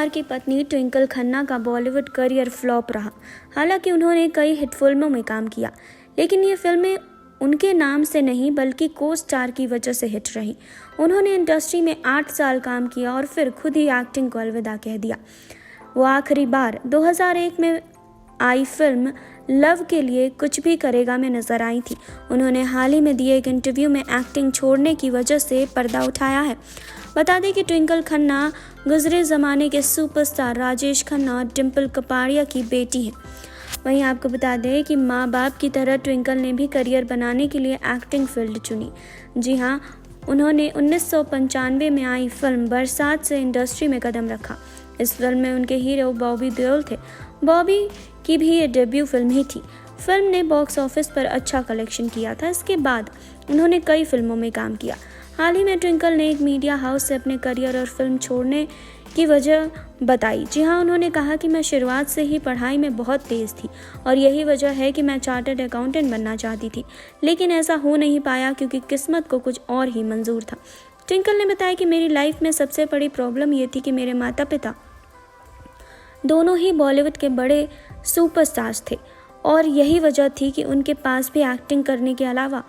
कुमार की पत्नी ट्विंकल खन्ना का बॉलीवुड करियर फ्लॉप रहा। हालांकि उन्होंने कई हिट फिल्मों में काम किया, लेकिन ये फिल्में उनके नाम से नहीं बल्कि को स्टार की वजह से हिट रही। उन्होंने इंडस्ट्री में 8 साल काम किया और फिर खुद ही एक्टिंग को अलविदा कह दिया। वो आखिरी बार 2001 में आई फिल्म लव के लिए कुछ भी करेगा में नजर आई थी। उन्होंने हाल ही में दिए एक इंटरव्यू में एक्टिंग छोड़ने की वजह से पर्दा उठाया है। बता दें कि ट्विंकल खन्ना गुजरे ज़माने के सुपरस्टार राजेश खन्ना और डिम्पल कपाड़िया की बेटी हैं। वहीं आपको बता दें कि माँ बाप की तरह ट्विंकल ने भी करियर बनाने के लिए एक्टिंग फील्ड चुनी। जी हाँ, उन्होंने 1995 में आई फिल्म बरसात से इंडस्ट्री में कदम रखा। इस फिल्म में उनके हीरो बॉबी देओल थे। बॉबी की भी ये डेब्यू फिल्म ही थी। फिल्म ने बॉक्स ऑफिस पर अच्छा कलेक्शन किया था। इसके बाद उन्होंने कई फिल्मों में काम किया। हाल ही में ट्विंकल ने एक मीडिया हाउस से अपने करियर और फिल्म छोड़ने की वजह बताई। जी हाँ, उन्होंने कहा कि मैं शुरुआत से ही पढ़ाई में बहुत तेज़ थी और यही वजह है कि मैं चार्टर्ड अकाउंटेंट बनना चाहती थी, लेकिन ऐसा हो नहीं पाया क्योंकि किस्मत को कुछ और ही मंजूर था। ट्विंकल ने बताया कि मेरी लाइफ में सबसे बड़ी प्रॉब्लम ये थी कि मेरे माता पिता दोनों ही बॉलीवुड के बड़े सुपरस्टार्स थे और यही वजह थी कि उनके पास भी एक्टिंग करने के अलावा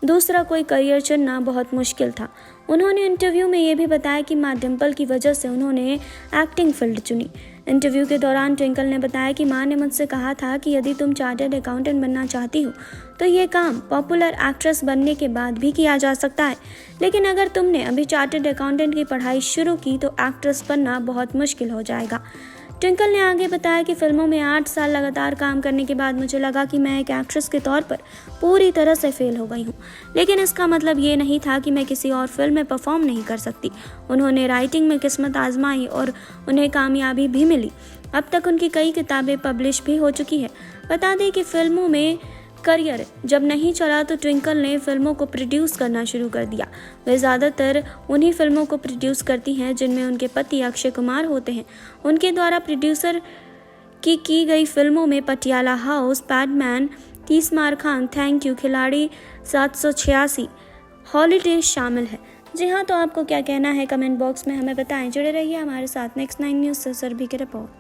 दूसरा कोई करियर चुनना बहुत मुश्किल था। उन्होंने इंटरव्यू में ये भी बताया कि माँ डिम्पल की वजह से उन्होंने एक्टिंग फील्ड चुनी। इंटरव्यू के दौरान ट्विंकल ने बताया कि माँ ने मुझसे कहा था कि यदि तुम चार्टर्ड अकाउंटेंट बनना चाहती हो तो ये काम पॉपुलर एक्ट्रेस बनने के बाद भी किया जा सकता है, लेकिन अगर तुमने अभी चार्टर्ड अकाउंटेंट की पढ़ाई शुरू की तो एक्ट्रेस बनना बहुत मुश्किल हो जाएगा। ट्विंकल ने आगे बताया कि फिल्मों में 8 साल लगातार काम करने के बाद मुझे लगा कि मैं एक एक्ट्रेस के तौर पर पूरी तरह से फेल हो गई हूँ, लेकिन इसका मतलब ये नहीं था कि मैं किसी और फिल्म में परफॉर्म नहीं कर सकती। उन्होंने राइटिंग में किस्मत आजमाई और उन्हें कामयाबी भी मिली। अब तक उनकी कई किताबें पब्लिश भी हो चुकी है। बता दें कि फिल्मों में करियर जब नहीं चला तो ट्विंकल ने फिल्मों को प्रोड्यूस करना शुरू कर दिया। वे ज़्यादातर उन्हीं फिल्मों को प्रोड्यूस करती हैं जिनमें उनके पति अक्षय कुमार होते हैं। उनके द्वारा प्रोड्यूसर की गई फिल्मों में पटियाला हाउस, पैडमैन, 30 मार खान, थैंक यू, खिलाड़ी 786, हॉलीडेज शामिल है। जी हाँ, तो आपको क्या कहना है कमेंट बॉक्स में हमें बताएं। जुड़े रहिए हमारे साथ नेक्स्ट 9 न्यूज़ से। सरबी की रिपोर्ट।